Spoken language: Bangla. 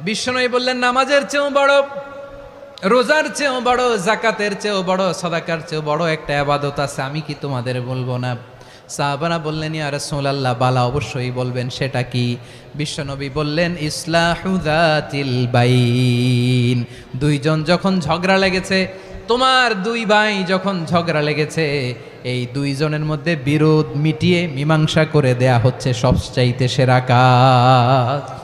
বিশ্বনবী বললেন, নামাজের চেয়েও বড়, রোজার চেয়েও বড়, জাকাতের চেয়েও বড়, সাদাকার চেয়েও বড় একটা ইবাদত আছে, আমি কি তোমাদের বলবো না? সাহাবারা বললেন, ইয়া রাসূলুল্লাহ, বালা, অবশ্যই বলবেন, সেটা কি? বিশ্বনবী বললেন, ইসলাহু যাতিল বাইন। দুইজন যখন ঝগড়া লেগেছে, তোমার দুই ভাই যখন ঝগড়া লেগেছে, এই দুইজনের মধ্যে বিরোধ মিটিয়ে মীমাংসা করে দেয়া হচ্ছে সবচাইতে সেরা কাজ।